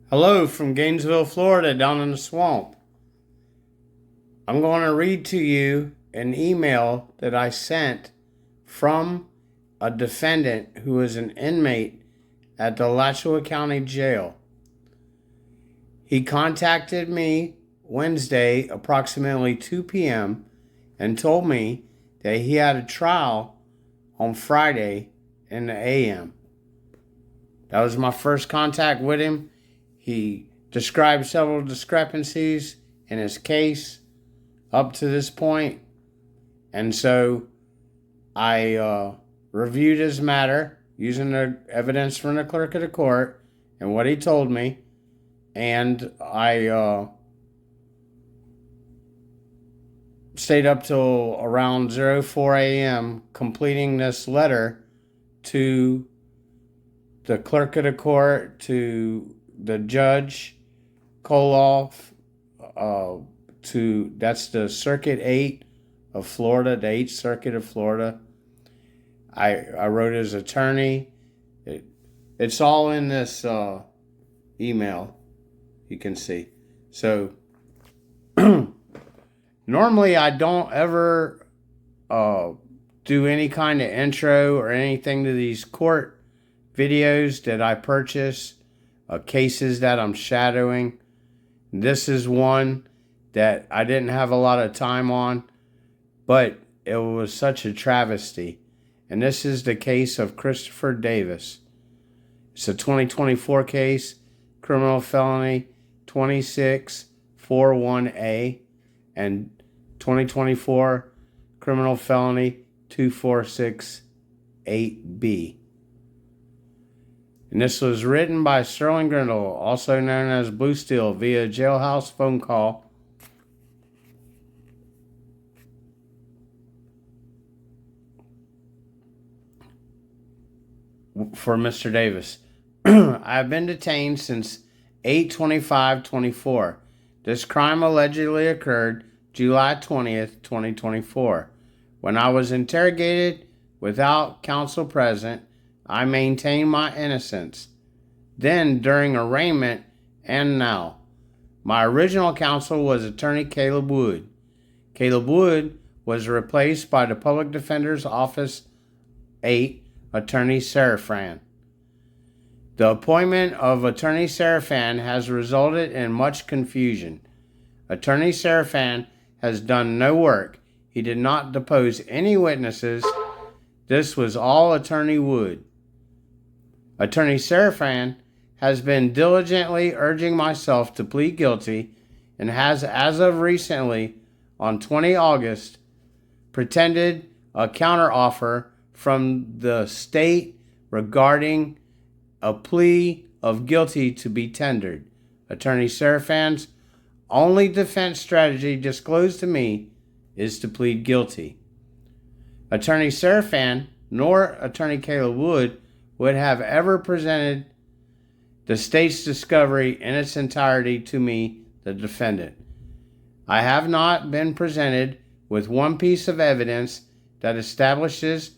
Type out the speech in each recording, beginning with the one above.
Hello from Gainesville, Florida, down in the swamp. I'm going to read to you an email that I sent from a defendant who is an inmate at the Alachua County Jail. He contacted me Wednesday, approximately 2 p.m., and told me that he had a trial on Friday in the a.m. That was my first contact with him. He described several discrepancies in his case up to this point. And so I reviewed his matter using the evidence from the clerk of the court and what he told me. And I stayed up till around 04 a.m. completing this letter to the clerk of the court, to the judge, Colaw, that's the Circuit 8 of Florida, the 8th Circuit of Florida. I wrote his attorney. It's all in this email, you can see. So, normally I don't ever do any kind of intro or anything to these court videos that I purchase. Cases that I'm shadowing. This is one that I didn't have a lot of time on, but it was such a travesty. And this is the case of Christopher Davis. It's a 2024 case, criminal felony 2641A, and 2024 criminal felony 2468B. And this was written by Sterling Grindle, also known as Blue Steel, via jailhouse phone call. For Mr. Davis. I have been detained since 8/25/24. This crime allegedly occurred July 20th, 2024. When I was interrogated without counsel present, I maintain my innocence. Then, during arraignment, and now. My original counsel was attorney Caleb Wood. Caleb Wood was replaced by the Public Defender's Office 8, attorney Serafan. The appointment of attorney Serafan has resulted in much confusion. Attorney Serafan has done no work. He did not depose any witnesses. This was all attorney Wood. Attorney Serafan has been diligently urging myself to plead guilty and has, as of recently, on 20 August, pretended a counteroffer from the state regarding a plea of guilty to be tendered. Attorney Serafan's only defense strategy disclosed to me is to plead guilty. Attorney Serafan nor attorney Caleb Wood would have ever presented the state's discovery in its entirety to me, the defendant. I have not been presented with one piece of evidence that establishes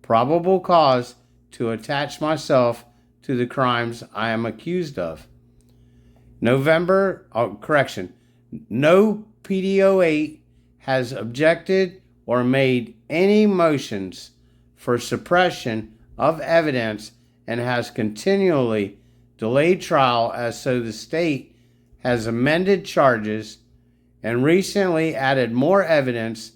probable cause to attach myself to the crimes I am accused of. No PDO8 has objected or made any motions for suppression of evidence and has continually delayed trial, as so the state has amended charges and recently added more evidence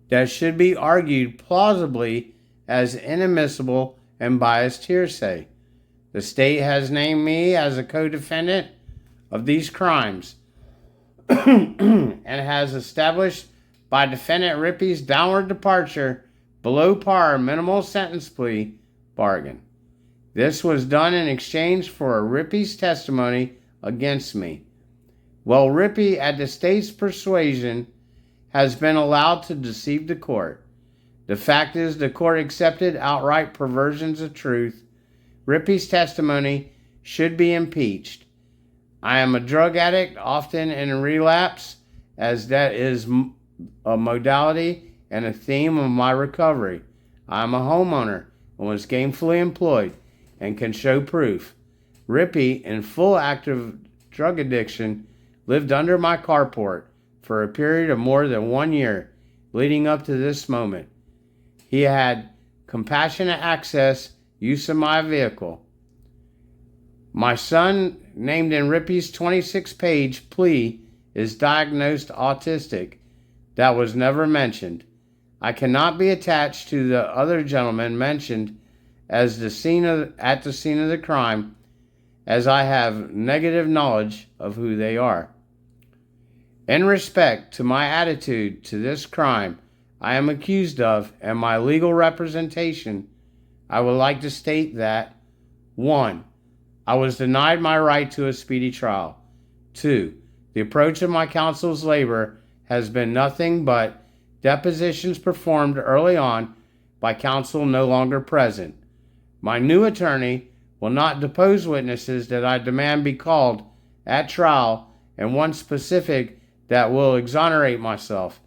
that should be argued plausibly as inadmissible and biased hearsay. The state has named me as a codefendant of these crimes and has established by defendant Rippy's downward departure below par minimal sentence plea bargain. This was done in exchange for Rippy's testimony against me. Well, Rippy, at the state's persuasion, has been allowed to deceive the court. The fact is, the court accepted outright perversions of truth. Rippy's testimony should be impeached. I am a drug addict, often in relapse, as that is a modality and a theme of my recovery. I am a homeowner and was gainfully employed and can show proof. Rippy, in full active drug addiction, lived under my carport for a period of more than 1 year leading up to this moment. He had compassionate access, use of my vehicle. My son, named in Rippy's 26-page plea, is diagnosed autistic. That was never mentioned. I cannot be attached to the other gentleman mentioned as at the scene of the crime, as I have negative knowledge of who they are. In respect to my attitude to this crime I am accused of and my legal representation, I would like to state that 1. I was denied my right to a speedy trial. 2. The approach of my counsel's labor has been nothing but depositions performed early on by counsel no longer present. My new attorney will not depose witnesses that I demand be called at trial, and one specific that will exonerate myself.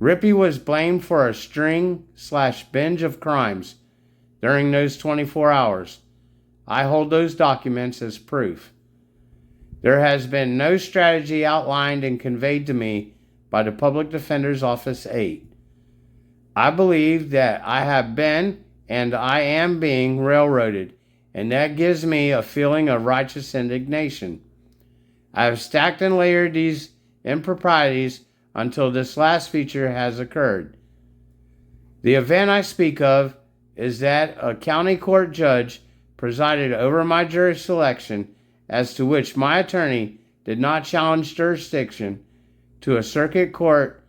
Rippy was blamed for a string/binge of crimes during those 24 hours. I hold those documents as proof. There has been no strategy outlined and conveyed to me by the Public Defender's Office 8. I believe that I have been and I am being railroaded, and that gives me a feeling of righteous indignation. I have stacked and layered these improprieties until this last feature has occurred. The event I speak of is that a county court judge presided over my jury selection, as to which my attorney did not challenge jurisdiction to a circuit court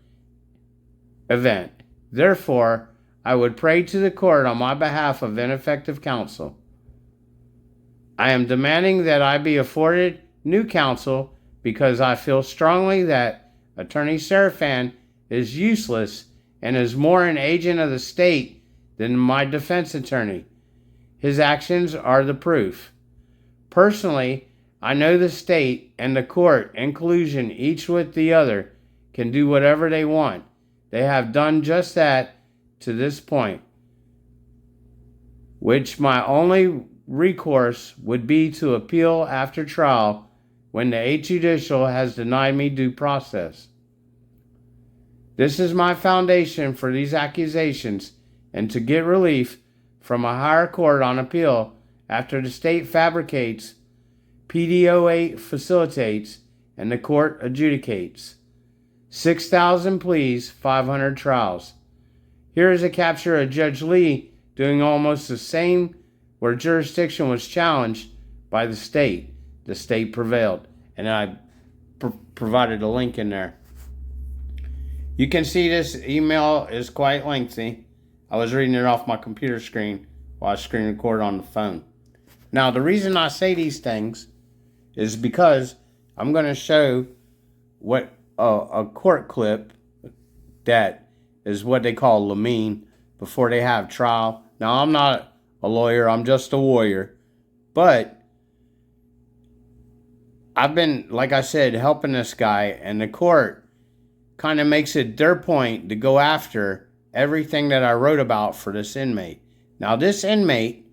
event. Therefore, I would pray to the court on my behalf of ineffective counsel. I am demanding that I be afforded new counsel because I feel strongly that Attorney Serafan is useless and is more an agent of the state than my defense attorney. His actions are the proof. Personally, I know the state and the court, in collusion each with the other, can do whatever they want. They have done just that to this point, which my only recourse would be to appeal after trial when the 8th Judicial has denied me due process. This is my foundation for these accusations, and to get relief from a higher court on appeal after the state fabricates, PDO8 facilitates, and the court adjudicates. 6,000 pleas, 500 trials. Here is a capture of Judge Lee doing almost the same where jurisdiction was challenged by the state. The state prevailed. And I provided a link in there. You can see this email is quite lengthy. I was reading it off my computer screen while I screen recorded on the phone. Now, the reason I say these things is because I'm going to show what a court clip that is what they call lamine before they have trial. Now, I'm not a lawyer. I'm just a warrior. But I've been, like I said, helping this guy, and the court kind of makes it their point to go after everything that I wrote about for this inmate. Now, this inmate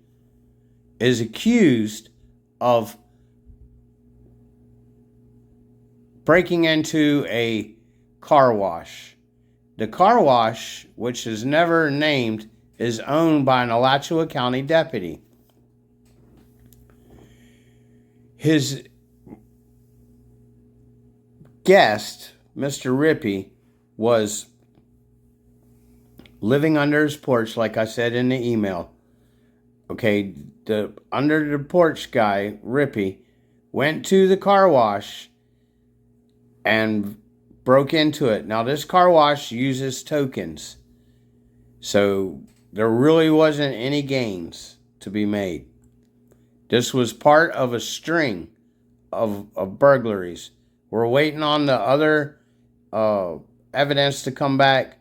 is accused of breaking into a car wash. The car wash, which is never named, is owned by an Alachua County deputy. His guest, Mr. Rippy, was living under his porch, like I said in the email. Okay, the under the porch guy, Rippy, went to the car wash and broke into it. Now, this car wash uses tokens, so there really wasn't any gains to be made. This was part of a string of burglaries. We're waiting on the other evidence to come back.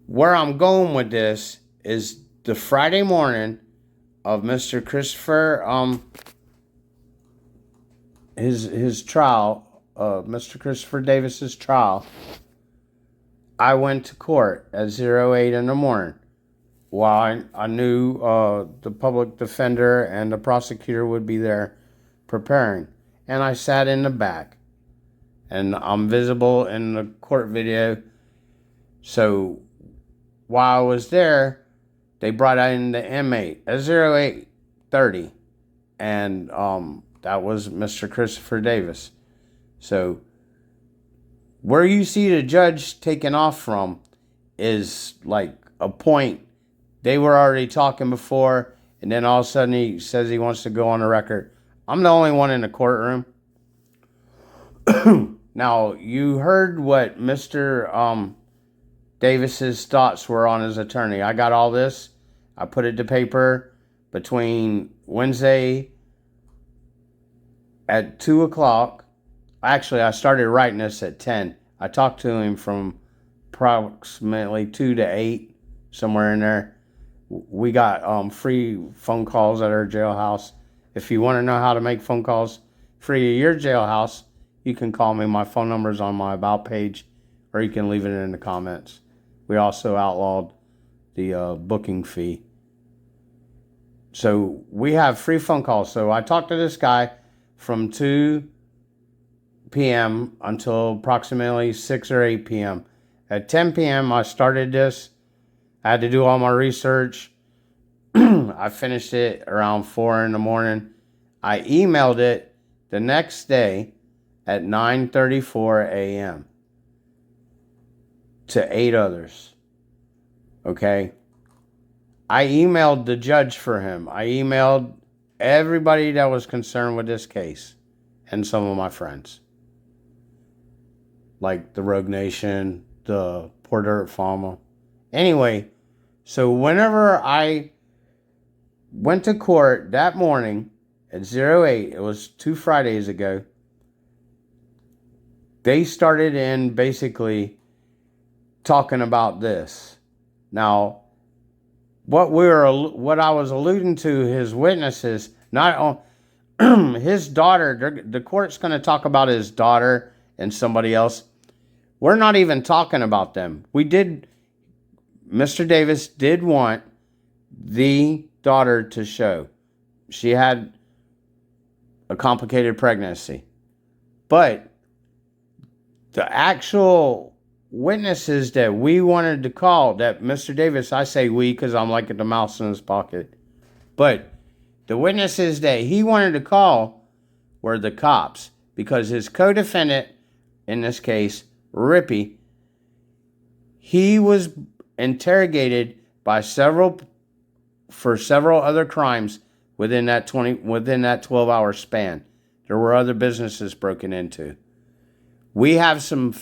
Where I'm going with this is the Friday morning of Mr. Christopher, his trial, Mr. Christopher Davis's trial. I went to court at 08 in the morning. while I knew the public defender and the prosecutor would be there preparing. And I sat in the back. And I'm visible in the court video. So while I was there, they brought in the inmate at 0830. And that was Mr. Christopher Davis. So where you see the judge taking off from is like a point. They were already talking before, and then all of a sudden he says he wants to go on the record. I'm the only one in the courtroom. Now, you heard what Mr. Davis's thoughts were on his attorney. I got all this. I put it to paper between Wednesday at 2 o'clock. Actually, I started writing this at 10. I talked to him from approximately 2 to 8, somewhere in there. We got free phone calls at our jailhouse. If you want to know how to make phone calls free at your jailhouse, you can call me. My phone number is on my About page, or you can leave it in the comments. We also outlawed the booking fee. So we have free phone calls. So I talked to this guy from 2 p.m. until approximately 6 or 8 p.m. At 10 p.m. I started this. I had to do all my research. I finished it around 4 in the morning. I emailed it the next day at 9:34 a.m. to 8 others. Okay? I emailed the judge for him. I emailed everybody that was concerned with this case and some of my friends. Like the Rogue Nation, the Poor Dirt Farmer. Anyway, so whenever I went to court that morning at 08, it was 2 Fridays ago, they started in basically talking about this. Now, what I was alluding to, his witnesses, not on his daughter, the court's going to talk about his daughter and somebody else. We're not even talking about them. Mr. Davis did want the daughter to show. She had a complicated pregnancy. But the actual witnesses that we wanted to call, that Mr. Davis, I say we because I'm like the mouse in his pocket, but the witnesses that he wanted to call were the cops, because his co-defendant, in this case, Rippy, he was interrogated for several other crimes within that 12-hour span. There were other businesses broken into. We have some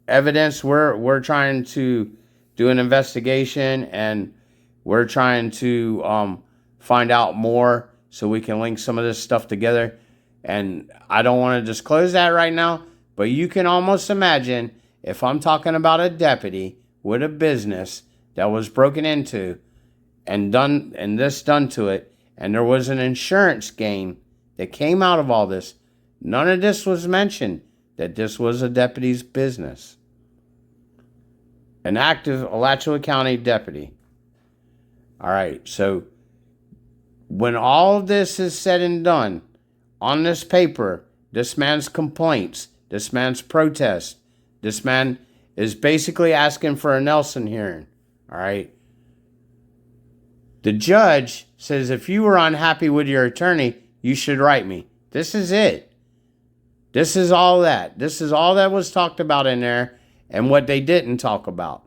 evidence. We're trying to do an investigation, and we're trying to find out more so we can link some of this stuff together. And I don't want to disclose that right now, but you can almost imagine if I'm talking about a deputy with a business that was broken into and this done to it, and there was an insurance gain that came out of all this. None of this was mentioned, that this was a deputy's business. An active Alachua County deputy. All right, so when all of this is said and done, on this paper, this man's complaints, this man's protest, this man is basically asking for a Nelson hearing. All right. The judge says, if you were unhappy with your attorney, you should write me. This is it. This is all that. This is all that was talked about in there, and what they didn't talk about.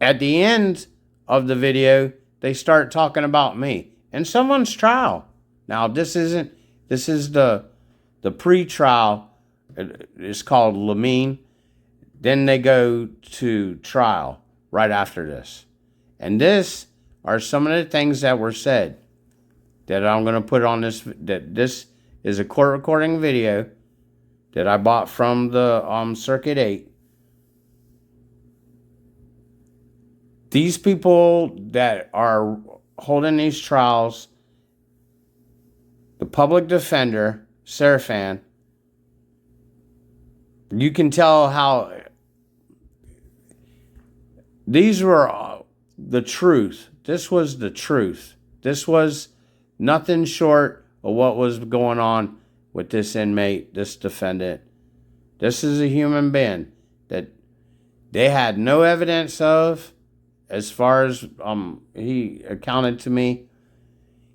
At the end of the video, they start talking about me and someone's trial. Now, this is the pre-trial. It's called Lamine. Then they go to trial right after this. And this are some of the things that were said that I'm going to put on this. That this is a court recording video that I bought from the Circuit 8. These people that are holding these trials, the public defender, Serafan, you can tell how these were the truth. This was the truth. This was nothing short of what was going on with this inmate, this defendant. This is a human being that they had no evidence of, as far as he accounted to me.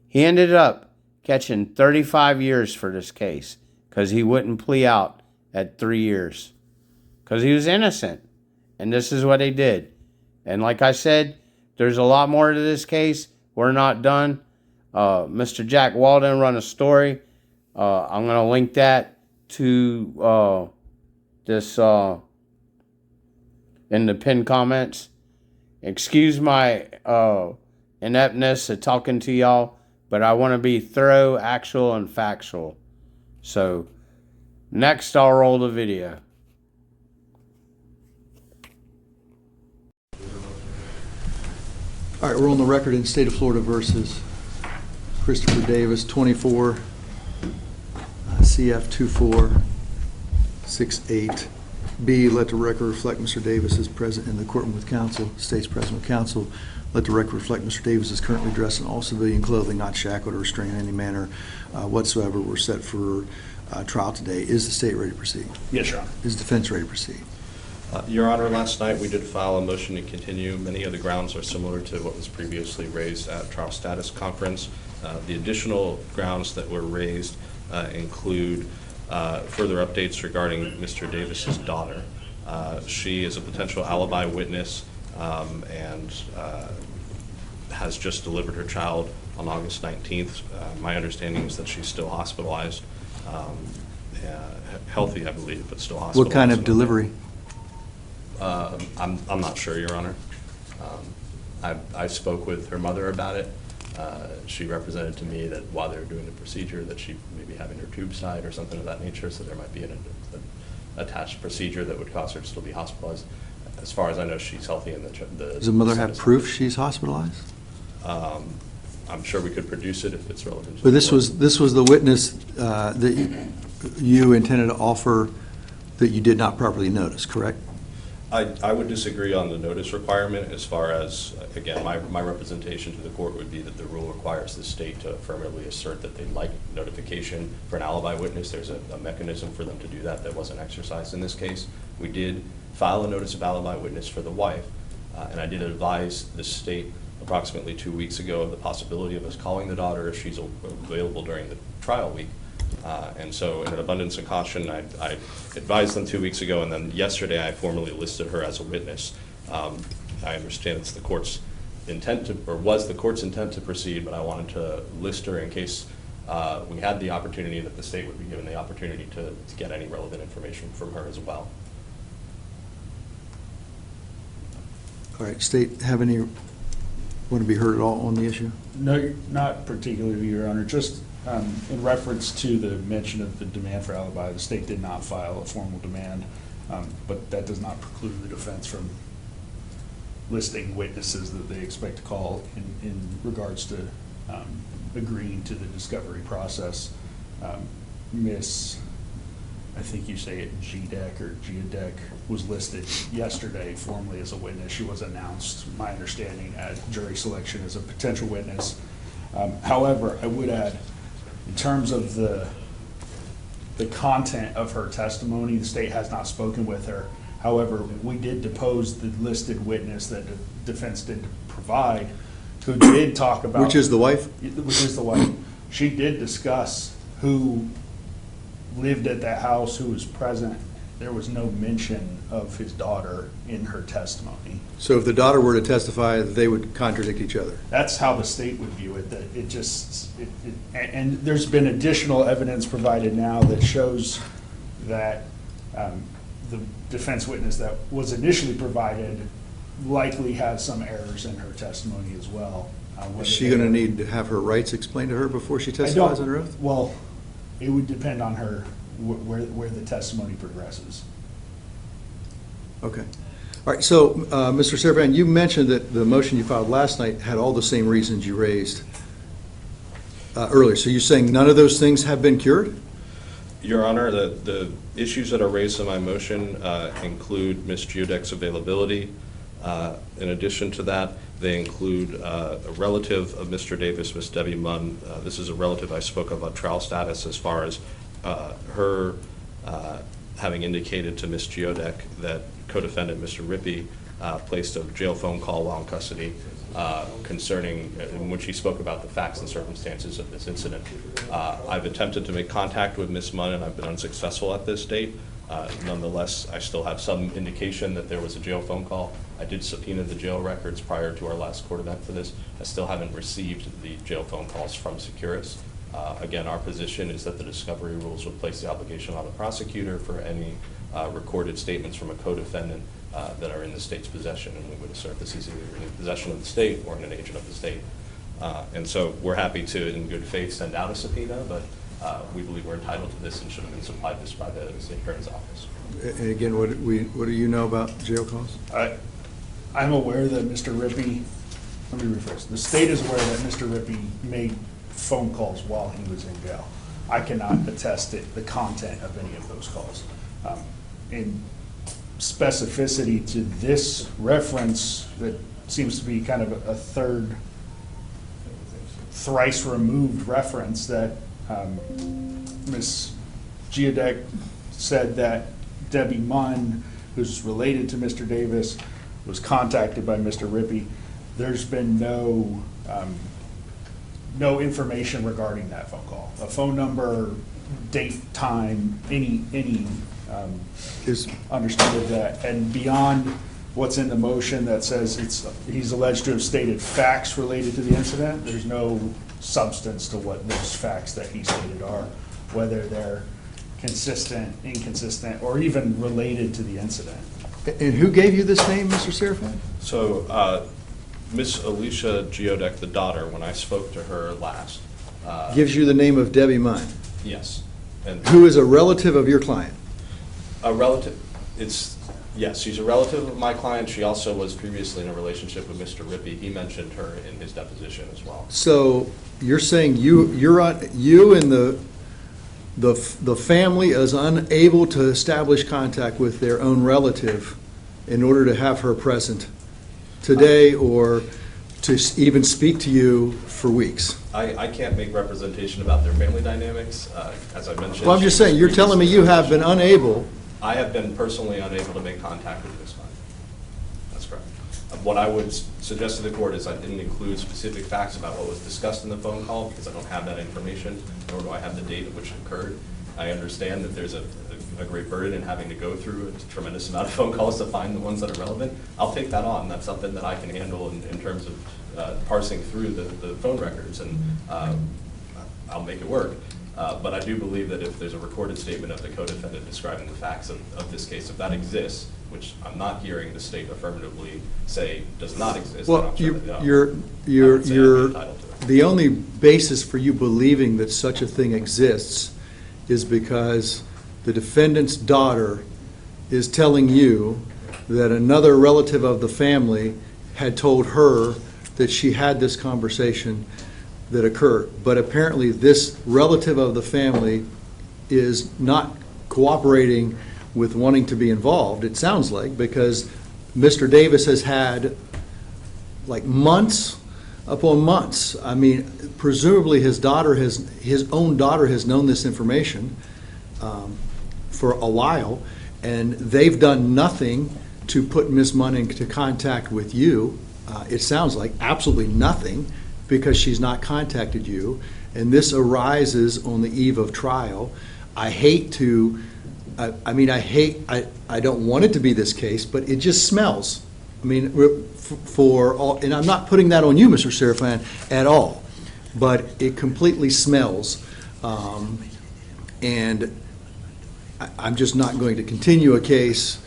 He ended up catching 35 years for this case because he wouldn't plea out at 3 years because he was innocent. And this is what they did. And like I said, there's a lot more to this case. We're not done. Mr. Jack Walden run a story. I'm going to link that to this in the pinned comments. Excuse my ineptness of talking to y'all, but I want to be thorough, actual, and factual. So, next I'll roll the video. All right, we're on the record in State of Florida versus Christopher Davis, 24 CF 2468B. Let the record reflect Mr. Davis is present in the courtroom with counsel. State's present with counsel. Let the record reflect Mr. Davis is currently dressed in all civilian clothing, not shackled or restrained in any manner whatsoever. We're set for trial today. Is the state ready to proceed? Yes, Your Honor. Is defense ready to proceed? Your Honor, last night we did file a motion to continue. Many of the grounds are similar to what was previously raised at trial status conference. The additional grounds that were raised include further updates regarding Mr. Davis's daughter. She is a potential alibi witness and has just delivered her child on August 19th. My understanding is that she's still hospitalized, healthy, I believe, but still hospitalized. What kind of delivery? I'm not sure, Your Honor. I spoke with her mother about it. She represented to me that while they were doing the procedure that she may be having her tubes tied or something of that nature, so there might be an attached procedure that would cause her to still be hospitalized. As far as I know, she's healthy. And Does the mother have proof she's hospitalized? I'm sure we could produce it if it's relevant. But this was the witness that you intended to offer that you did not properly notice, correct? I would disagree on the notice requirement as far as, again, my representation to the court would be that the rule requires the state to affirmatively assert that they'd like notification for an alibi witness. There's a mechanism for them to do that wasn't exercised in this case. We did file a notice of alibi witness for the wife, and I did advise the state approximately 2 weeks ago of the possibility of us calling the daughter if she's available during the trial week. And so in an abundance of caution, I advised them 2 weeks ago, and then yesterday I formally listed her as a witness. I understand it's the court's intent to, or was the court's intent to proceed, but I wanted to list her in case we had the opportunity that the state would be given the opportunity to get any relevant information from her as well. All right, state, have any, want to be heard at all on the issue? No, not particularly, Your Honor. Just in reference to the mention of the demand for alibi, the state did not file a formal demand, but that does not preclude the defense from listing witnesses that they expect to call in regards to agreeing to the discovery process. Miss, I think you say it GDEC or GEDEC, was listed yesterday formally as a witness. She was announced, my understanding, at jury selection as a potential witness. However, I would add, in terms of the content of her testimony, the state has not spoken with her. However, we did depose the listed witness that the defense did provide, who did talk about— Which is the wife? Which is the wife. She did discuss who lived at that house, who was present. There was no mention of his daughter in her testimony. So if the daughter were to testify, they would contradict each other? That's how the state would view it, that it just, and there's been additional evidence provided now that shows that the defense witness that was initially provided likely has some errors in her testimony as well. Is she going to need to have her rights explained to her before she testifies under oath? Well, it would depend on her, where the testimony progresses. Okay. All right, so Mr. Servan, you mentioned that the motion you filed last night had all the same reasons you raised earlier. So you're saying none of those things have been cured? Your Honor, the issues that are raised in my motion include Ms. GUDEC's availability. In addition to that, They include a relative of Mr. Davis, Miss Debbie Munn. This is a relative I spoke of on trial status as far as her having indicated to Ms. Geodek that co-defendant Mr. Rippy placed a jail phone call while in custody concerning, when she spoke about the facts and circumstances of this incident. I've attempted to make contact with Ms. Munn and I've been unsuccessful at this date. Nonetheless, I still have some indication that there was a jail phone call. I did subpoena the jail records prior to our last court event for this. I still haven't received the jail phone calls from Securus. Again, our position is that the discovery rules would place the obligation on the prosecutor for any recorded statements from a co-defendant that are in the state's possession, and we would assert this is either in possession of the state or in an agent of the state. And so we're happy to, in good faith, send out a subpoena, but we believe we're entitled to this and should have been supplied this by the state attorney's office. And again, what do you know about jail calls? I'm aware that Mr. Rippy, let me rephrase, the state is aware that Mr. Rippy made phone calls while he was in jail. I cannot attest to the content of any of those calls. In specificity to this reference that seems to be kind of a third, thrice removed reference that Ms. Geodek said that Debbie Munn, who's related to Mr. Davis, was contacted by Mr. Rippy. There's been no information regarding that phone call. A phone number, date, time, any understood of that. And beyond what's in the motion that says he's alleged to have stated facts related to the incident, there's no substance to what those facts that he stated are, whether they're consistent, inconsistent, or even related to the incident. And who gave you this name, Mr. Serafin? So Miss Alicia Geodek, the daughter, when I spoke to her last. Gives you the name of Debbie Munn? Yes. And who is a relative of your client? a relative, yes, she's a relative of my client. She also was previously in a relationship with Mr. Rippy. He mentioned her in his deposition as well. So you're saying you and the family is unable to establish contact with their own relative in order to have her present today or to even speak to you for weeks? I can't make representation about their family dynamics. As I mentioned. Well, I'm just saying, you're telling me you have been unable. I have been personally unable to make contact with this client. That's correct. What I would suggest to the court is I didn't include specific facts about what was discussed in the phone call because I don't have that information, nor do I have the date at which it occurred. I understand that there's a great burden in having to go through a tremendous amount of phone calls to find the ones that are relevant. I'll take that on. That's something that I can handle in terms of parsing through the phone records, and I'll make it work. But I do believe that if there's a recorded statement of the codefendant describing the facts of this case, if that exists, which I'm not hearing the state affirmatively say does not exist, Well, you're the only basis for you believing that such a thing exists is because the defendant's daughter is telling you that another relative of the family had told her that she had this conversation that occurred. But apparently this relative of the family is not cooperating with wanting to be involved, it sounds like, because Mr. Davis has had like months upon months. I mean, presumably his own daughter has known this information for a while, and they've done nothing to put Ms. Munn into contact with you. It sounds like absolutely nothing, because she's not contacted you, and this arises on the eve of trial. I don't want it to be this case, but it just smells. I mean, for all, and I'm not putting that on you, Mr. Serafin, at all, but it completely smells, and I'm just not going to continue a case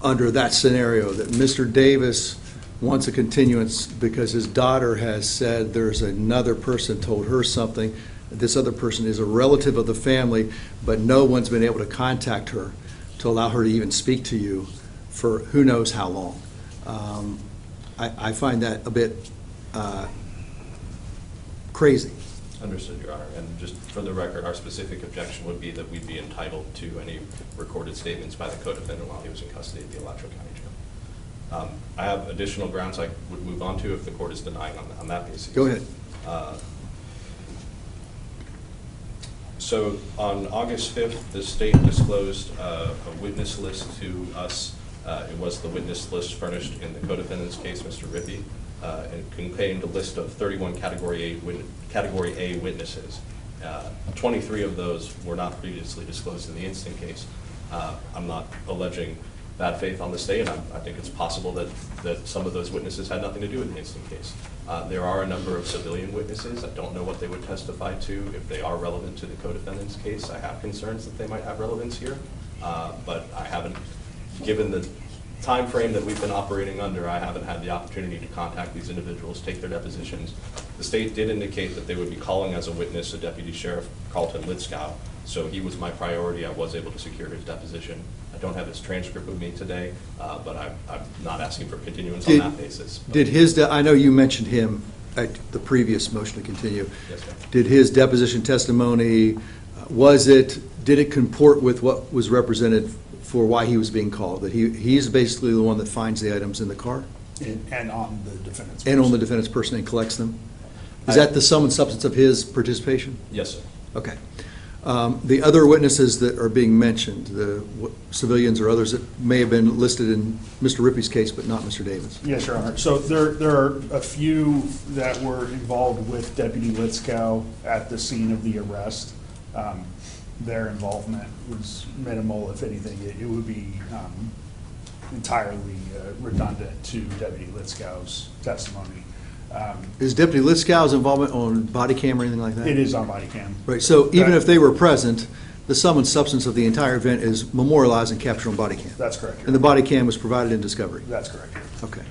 under that scenario, that Mr. Davis wants a continuance because his daughter has said there's another person told her something. This other person is a relative of the family, but no one's been able to contact her to allow her to even speak to you for who knows how long. I find that a bit crazy. Understood, Your Honor. And just for the record, our specific objection would be that we'd be entitled to any recorded statements by the codefendant while he was in custody at the Atria County Jail. I have additional grounds I would move on to if the court is denying on that basis. Go ahead. So on August 5th, the state disclosed a witness list to us. It was the witness list furnished in the codefendant's case, Mr. Rippy. It contained a list of 31 Category A witnesses. 23 of those were not previously disclosed in the instant case. I'm not alleging bad faith on the state. I think it's possible that some of those witnesses had nothing to do with the instant case. There are a number of civilian witnesses. I don't know what they would testify to if they are relevant to the co-defendant's case. I have concerns that they might have relevance here, but I haven't, given the time frame that we've been operating under, I haven't had the opportunity to contact these individuals, take their depositions. The state did indicate that they would be calling as a witness a Deputy Sheriff Carlton Litzkow, so he was my priority. I was able to secure his deposition. I don't have his transcript with me today, but I'm not asking for continuance on that basis. Did his, I know you mentioned him at the previous motion to continue. Yes, sir. Did his deposition testimony, did it comport with what was represented for why he was being called? That he's basically the one that finds the items in the car? And on the defendant's And on the person. defendant's person and collects them? Is that the sum and substance of his participation? Yes, sir. Okay. The other witnesses that are being mentioned, the civilians or others that may have been listed in Mr. Rippy's case, but not Mr. Davis. Yes, Your Honor. So there are a few that were involved with Deputy Litzkow at the scene of the arrest. Their involvement was minimal, if anything. It would be entirely redundant to Deputy Litzkow's testimony. Is Deputy Litzkow's involvement on body cam or anything like that? It is on body cam. Right, so even if they were present, the sum and substance of the entire event is memorialized and captured on body cam? That's correct, Your And the Honor. body cam was provided in discovery? That's correct, Your Honor. Okay.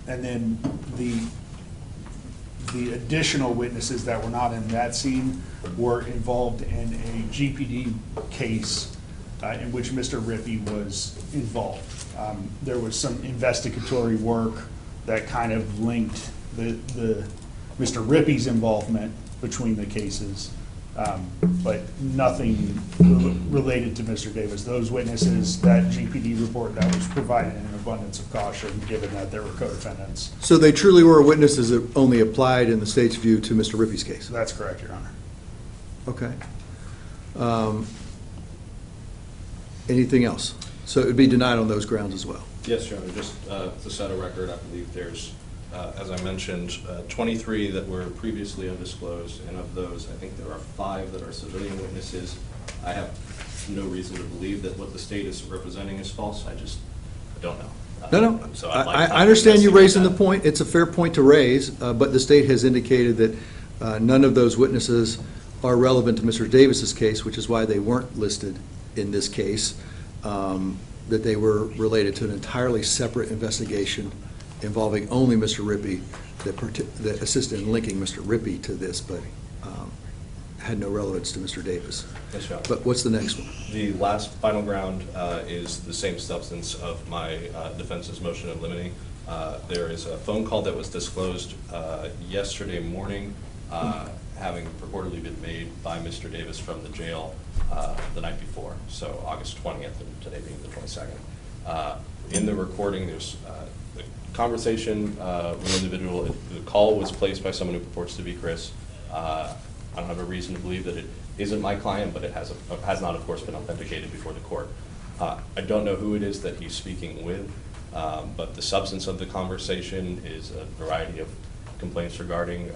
And then the additional witnesses that were not in that scene were involved in a GPD case in which Mr. Rippy was involved. There was some investigatory work that kind of linked the Mr. Rippy's involvement between the cases, but nothing related to Mr. Davis. Those witnesses, that GPD report, that was provided in an abundance of caution, given that there were co-defendants. So they truly were witnesses that only applied in the state's view to Mr. Rippy's case? So that's correct, Your Honor. Okay. Anything else? So it would be denied on those grounds as well? Yes, Your Honor. Just to set a record, I believe there's, as I mentioned, 23 that were previously undisclosed, and of those, I think there are 5 that are civilian witnesses. I have no reason to believe that what the state is representing is false. I don't know. No. So I'd like to I understand you investigate raising the that. point. It's a fair point to raise, but the state has indicated that none of those witnesses are relevant to Mr. Davis's case, which is why they weren't listed in this case, that they were related to an entirely separate investigation involving only Mr. Rippy that assisted in linking Mr. Rippy to this, but had no relevance to Mr. Davis. Yes, Your Honor. But what's the next one? The last final ground is the same substance of my defense's motion in limine. There is a phone call that was disclosed yesterday morning, having purportedly been made by Mr. Davis from the jail the night before, so August 20th, and today being the 22nd. In the recording, there's the conversation with an individual. The call was placed by someone who purports to be Chris. I don't have a reason to believe that it isn't my client, but it has not, of course, been authenticated before the court. I don't know who it is that he's speaking with, but the substance of the conversation is a variety of complaints regarding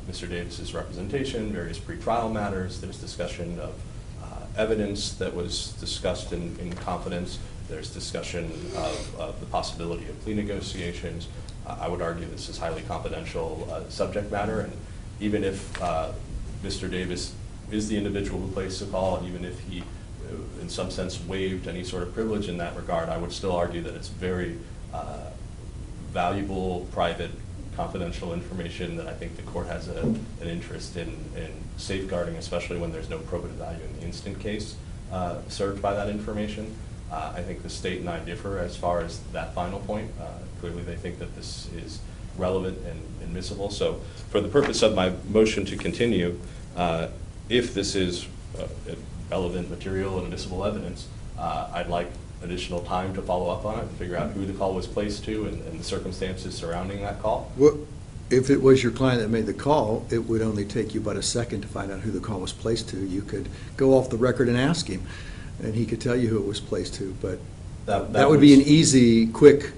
Mr. Davis's representation, various pretrial matters. There's discussion of evidence that was discussed in confidence. There's discussion of the possibility of plea negotiations. I would argue this is highly confidential subject matter, and even if Mr. Davis is the individual who placed the call, and even if he, in some sense, waived any sort of privilege in that regard, I would still argue that it's very valuable, private, confidential information that I think the court has an interest in safeguarding, especially when there's no probative value in the instant case served by that information. I think the state and I differ as far as that final point. Clearly they think that this is relevant and admissible. So for the purpose of my motion to continue, if this is relevant material and admissible evidence, I'd like additional time to follow up on it and figure out who the call was placed to and the circumstances surrounding that call. Well, if it was your client that made the call, it would only take you about a second to find out who the call was placed to. You could go off the record and ask him, and he could tell you who it was placed to, but that would be an easy, quick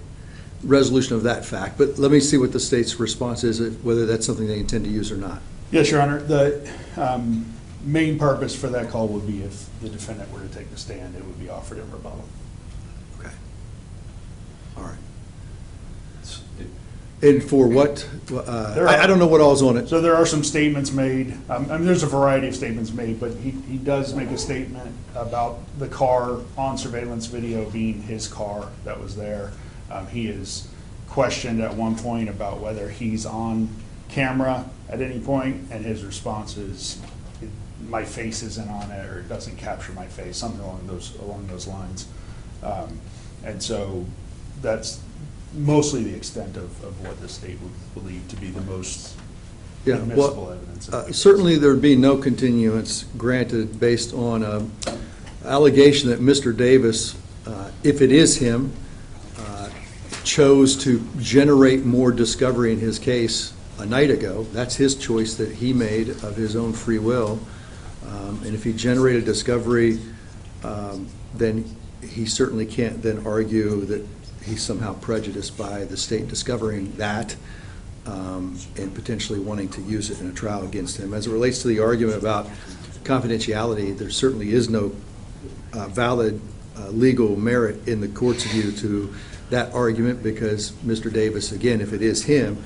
resolution of that fact. But let me see what the state's response is, whether that's something they intend to use or not. Yes, Your Honor. The main purpose for that call would be if the defendant were to take the stand, it would be offered in rebuttal. Okay. All right. And for what? I don't know what all's on it. So there are some statements made. I mean, there's a variety of statements made, but he does make a statement about the car on surveillance video being his car that was there. He is questioned at one point about whether he's on camera at any point, and his response is, "My face isn't on it," or "It doesn't capture my face," something along those lines. And so that's mostly the extent of what the state would believe to be the most admissible evidence. Certainly there would be no continuance granted based on an allegation that Mr. Davis, if it is him, chose to generate more discovery in his case a night ago. That's his choice that he made of his own free will. And if he generated discovery, then he certainly can't then argue that he's somehow prejudiced by the state discovering that and potentially wanting to use it in a trial against him. As it relates to the argument about confidentiality, there certainly is no valid legal merit in the court's view to that argument, because Mr. Davis, again, if it is him,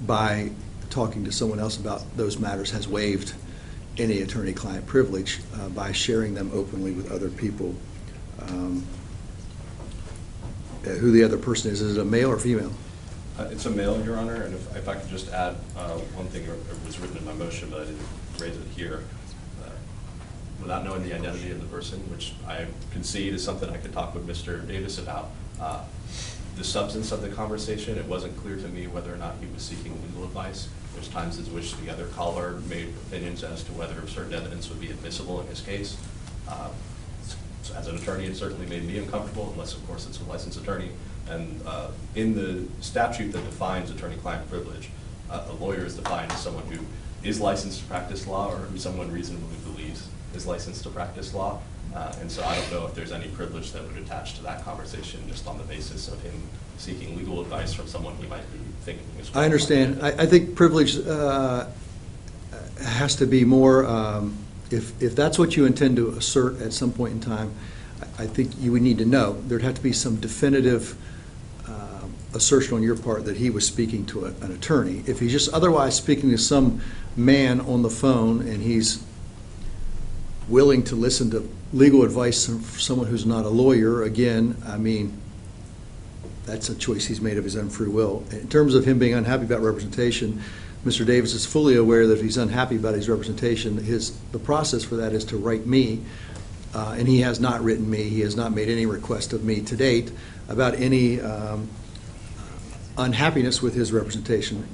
by talking to someone else about those matters, has waived any attorney-client privilege by sharing them openly with other people. Who the other person is it a male or female? It's a male, Your Honor, and if I could just add one thing that was written in my motion, but I didn't raise it here. Without knowing the identity of the person, which I concede is something I could talk with Mr. Davis about, the substance of the conversation, it wasn't clear to me whether or not he was seeking legal advice. There's times in which the other caller made opinions as to whether certain evidence would be admissible in his case. So as an attorney, it certainly made me uncomfortable, unless, of course, it's a licensed attorney. And in the statute that defines attorney-client privilege, a lawyer is defined as someone who is licensed to practice law, or who someone reasonably believes is licensed to practice law. And so I don't know if there's any privilege that would attach to that conversation just on the basis of him seeking legal advice from someone he might be thinking is. I understand. I think privilege has to be more, if that's what you intend to assert at some point in time, I think you would need to know. There'd have to be some definitive assertion on your part that he was speaking to an attorney. If he's just otherwise speaking to some man on the phone and he's willing to listen to legal advice from someone who's not a lawyer, again, I mean, that's a choice he's made of his own free will. In terms of him being unhappy about representation, Mr. Davis is fully aware that if he's unhappy about his representation, the process for that is to write me, and he has not written me. He has not made any request of me to date about any unhappiness with his representation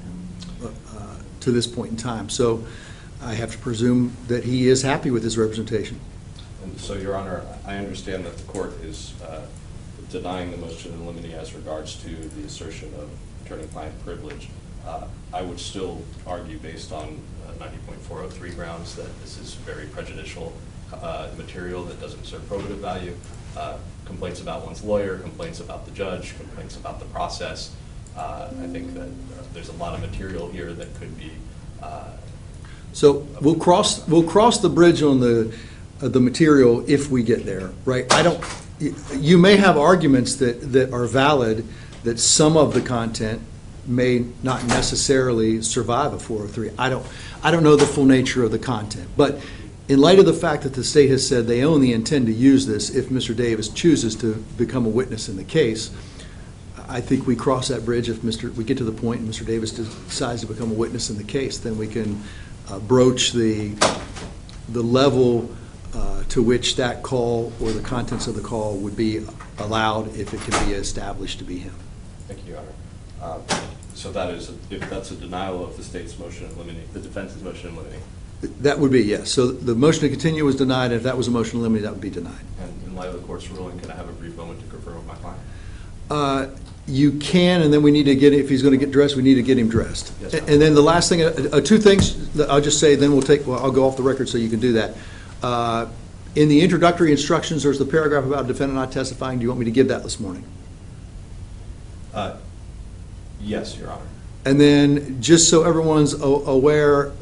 to this point in time. So I have to presume that he is happy with his representation. And so, Your Honor, I understand that the court is denying the motion in limine as regards to the assertion of attorney-client privilege. I would still argue, based on 90.403 grounds, that this is very prejudicial material that doesn't serve probative value. Complaints about one's lawyer, complaints about the judge, complaints about the process. I think that there's a lot of material here that could be. So we'll cross the bridge on the material if we get there, right? You may have arguments that are valid, that some of the content may not necessarily survive a 403. I don't know the full nature of the content, but in light of the fact that the state has said they only intend to use this if Mr. Davis chooses to become a witness in the case, I think we cross that bridge if we get to the point and Mr. Davis decides to become a witness in the case, then we can broach the level to which that call or the contents of the call would be allowed if it can be established to be him. Thank you, Your Honor. So that is, if that's a denial of the state's motion in limine, the defense's motion in limine. That would be, yes. So the motion to continue was denied, and if that was a motion in limine, that would be denied. And in light light of the court's ruling, can I have a brief moment to confer with my client? You can, and then we need to get, if he's going to get dressed, we need to get him dressed. Yes, sir. And then the last thing, two things that I'll just say, then I'll go off the record so you can do that. In the introductory instructions, there's the paragraph about defendant not testifying. Do you want me to give that this morning? Yes, Your Honor. And then, just so everyone's aware,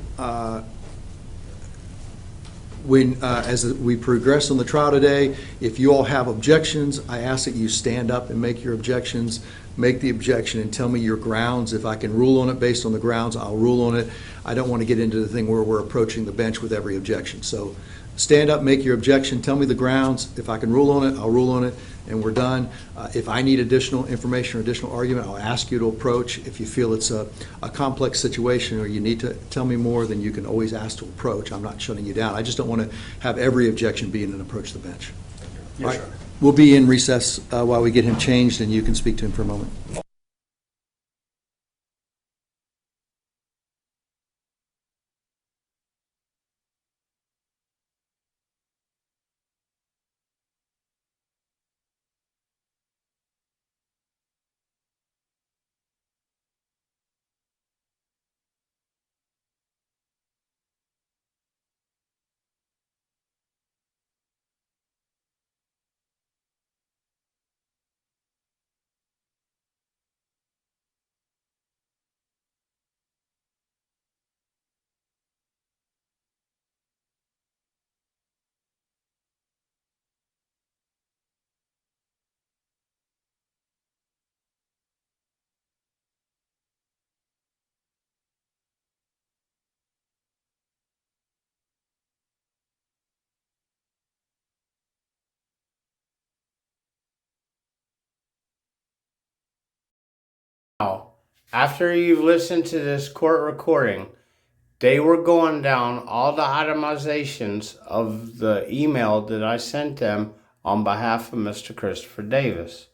as we progress on the trial today, if you all have objections, I ask that you stand up and make your objections. Make the objection and tell me your grounds. If I can rule on it based on the grounds, I'll rule on it. I don't want to get into the thing where we're approaching the bench with every objection. So stand up, make your objection, tell me the grounds. If I can rule on it, I'll rule on it, and we're done. If I need additional information or additional argument, I'll ask you to approach. If you feel it's a complex situation or you need to tell me more, then you can always ask to approach. I'm not shutting you down. I just don't want to have every objection being an approach to the bench. Yes, All right. Your Honor. We'll be in recess while we get him changed, and you can speak to him for a moment. Now, after you've listened to this court recording, they were going down all the itemizations of the email that I sent them on behalf of Mr. Christopher Davis.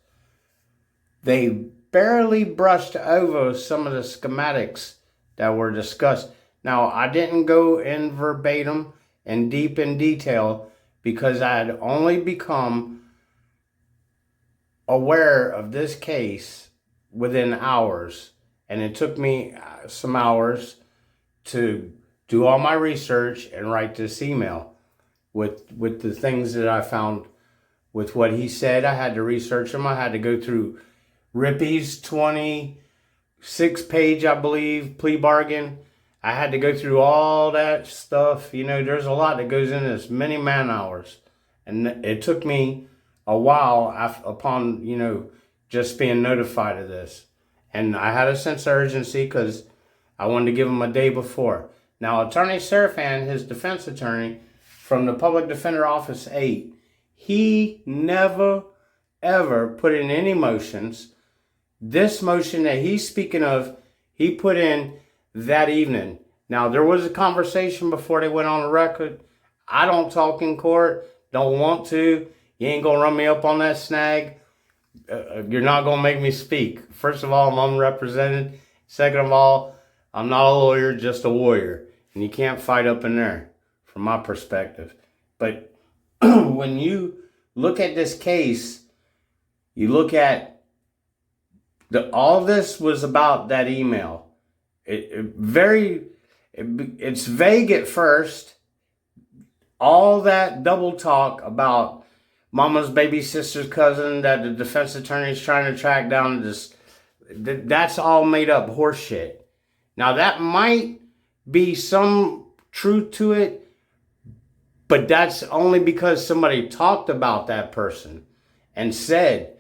They barely brushed over some of the schematics that were discussed. Now, I didn't go in verbatim and deep in detail because I had only become aware of this case within hours, and it took me some hours to do all my research and write this email with the things that I found with what he said. I had to research them. I had to go through Rippy's 26-page, I believe, plea bargain. I had to go through all that stuff. You know, there's a lot that goes into this, many man hours. And it took me a while upon, you know, just being notified of this. And I had a sense of urgency because I wanted to give him a day before. Now, Attorney Serafan, his defense attorney from the Public Defender Office 8, he never, ever put in any motions. This motion that he's speaking of, he put in that evening. Now, there was a conversation before they went on the record. I don't talk in court, don't want to. You ain't going to run me up on that snag. You're not going to make me speak. First of all, I'm unrepresented. Second of all, I'm not a lawyer, just a warrior. And you can't fight up in there, from my perspective. But when you look at this case, you look at all this was about that email. It's vague at first. All that double talk about mama's baby sister's cousin that the defense attorney is trying to track down, that's all made up horseshit. Now, that might be some truth to it, but that's only because somebody talked about that person and said,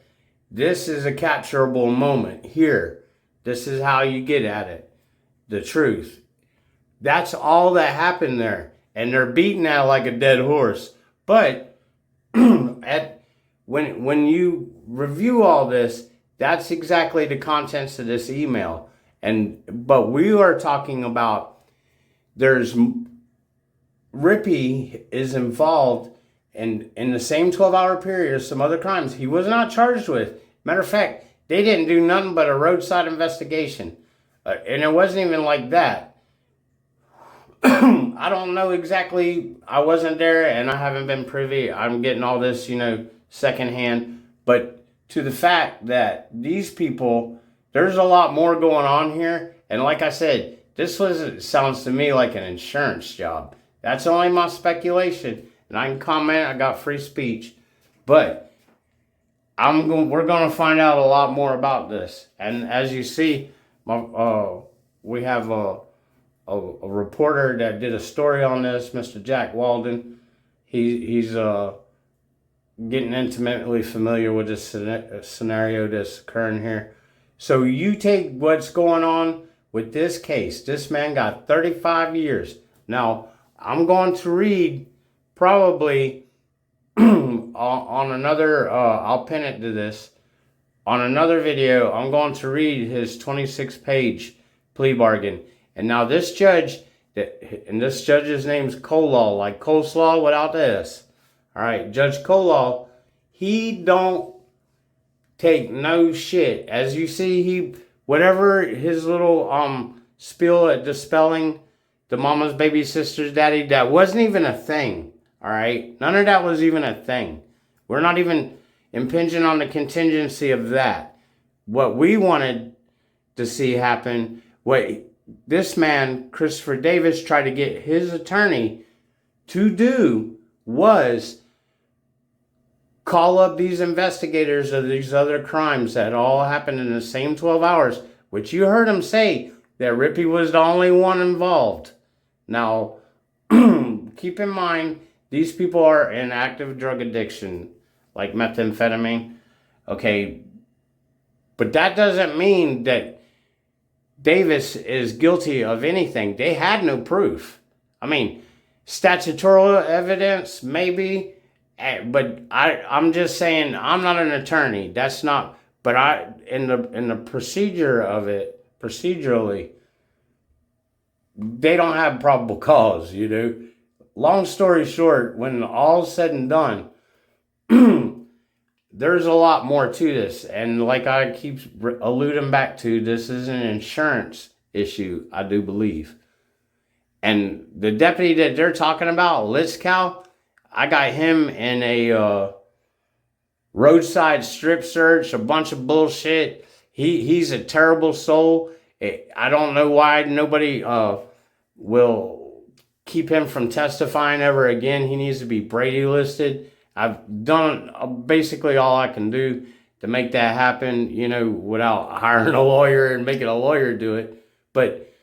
this is a capturable moment here. This is how you get at it. The truth. That's all that happened there. And they're beating that like a dead horse. But when you review all this, that's exactly the contents of this email. But we are talking about Rippy is involved in the same 12-hour period as some other crimes he was not charged with. Matter of fact, they didn't do nothing but a roadside investigation. And it wasn't even like that. I don't know exactly. I wasn't there and I haven't been privy. I'm getting all this, secondhand, but to the fact that these people, there's a lot more going on here. And like I said, sounds to me like an insurance job. That's only my speculation, and I can comment. I got free speech, but we're going to find out a lot more about this. And as you see, we have a reporter that did a story on this, Mr. Jack Walden. He's getting intimately familiar with this scenario that's occurring here. So you take what's going on with this case. This man got 35 years. Now, I'm going to read probably on another, I'll pin it to this. On another video, I'm going to read his 26-page plea bargain. And now this judge, and this judge's name's Colaw, like coleslaw without the S. All right, Judge Colaw, he don't take no shit. As you see, whatever his little spiel at dispelling the mama's baby sister's daddy, that wasn't even a thing. All right, none of that was even a thing. We're not even impinging on the contingency of that. What we wanted to see happen, what this man, Christopher Davis, tried to get his attorney to do was call up these investigators of these other crimes that all happened in the same 12 hours, which you heard him say that Rippy was the only one involved. Now, keep in mind, these people are in active drug addiction, like methamphetamine. Okay, but that doesn't mean that Davis is guilty of anything. They had no proof. I mean, statutory evidence, maybe, but I'm just saying, I'm not an attorney. That's not, but in the procedure of it, procedurally, they don't have probable cause, you know. Long story short, when all's said and done, there's a lot more to this. And like I keep alluding back to, this is an insurance issue, I do believe. And the deputy that they're talking about, Litzkow, I got him in a roadside strip search, a bunch of bullshit. He's a terrible soul. I don't know why nobody will keep him from testifying ever again. He needs to be Brady listed. I've done basically all I can do to make that happen, you know, without hiring a lawyer and making a lawyer do it. But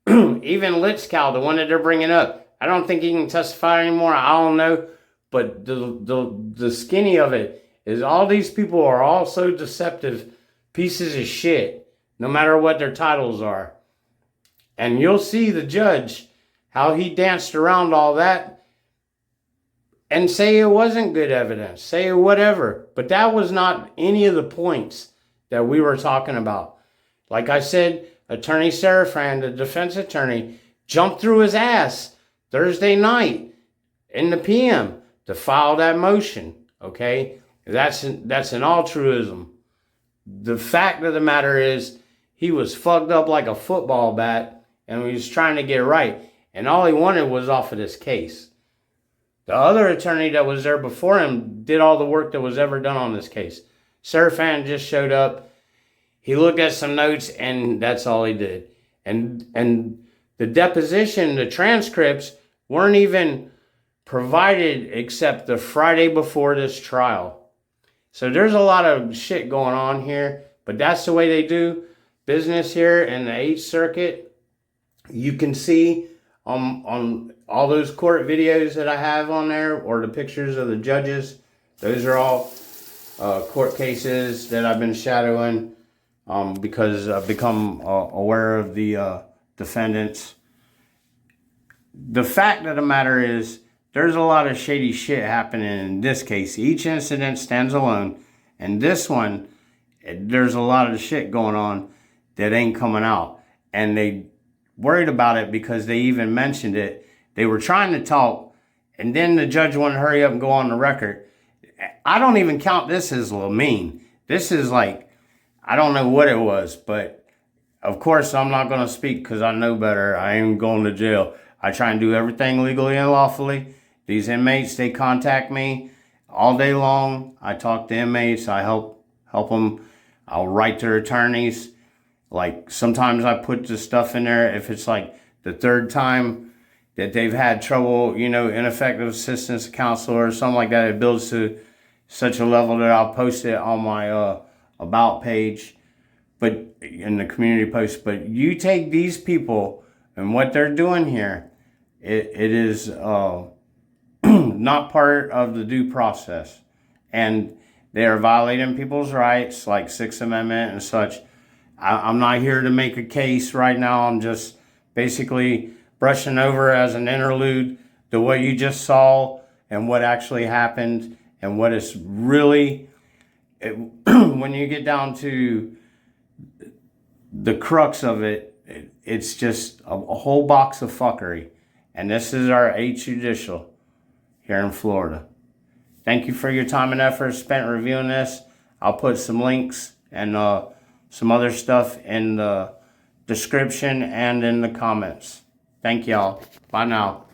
even Litzkow, the one that they're bringing up, I don't think he can testify anymore. I don't know. But the skinny of it is all these people are all so deceptive pieces of shit, no matter what their titles are. And you'll see the judge, how he danced around all that and say it wasn't good evidence, say whatever. But that was not any of the points that we were talking about. Like I said, Attorney Serafran, the defense attorney, jumped through his ass Thursday night in the PM to file that motion, okay? That's an altruism. The fact of the matter is he was fucked up like a football bat and he was trying to get right. And all he wanted was off of this case. The other attorney that was there before him did all the work that was ever done on this case. Serafan just showed up. He looked at some notes and that's all he did. And the deposition, the transcripts weren't even provided except the Friday before this trial. So there's a lot of shit going on here, but that's the way they do business here in the 8th Circuit. You can see on all those court videos that I have on there, or the pictures of the judges, those are all court cases that I've been shadowing because I've become aware of the defendants. The fact of the matter is, there's a lot of shady shit happening in this case. Each incident stands alone. And this one, there's a lot of shit going on that ain't coming out. And they worried about it because they even mentioned it. They were trying to talk, and then the judge wanted to hurry up and go on the record. I don't even count this as a little mean. This is like, I don't know what it was, but of course I'm not going to speak because I know better. I ain't going to jail. I try and do everything legally and lawfully. These inmates, they contact me. all day long. I talk to inmates. I help them. I'll write their attorneys. Like sometimes I put the stuff in there if it's like the third time that they've had trouble, ineffective assistance counselor or something like that. It builds to such a level that I'll post it on my about page, but in the community post. But you take these people and what they're doing here, it is not part of the due process, and they are violating people's rights, like Sixth Amendment and such. I'm not here to make a case right now. I'm just basically brushing over as an interlude to what you just saw and what actually happened and what is really, when you get down to the crux of it, it's just a whole box of fuckery. And this is our 8th judicial here in Florida. Thank you for your time and effort spent reviewing this. I'll put some links and some other stuff in the description and in the comments. Thank y'all. Bye now.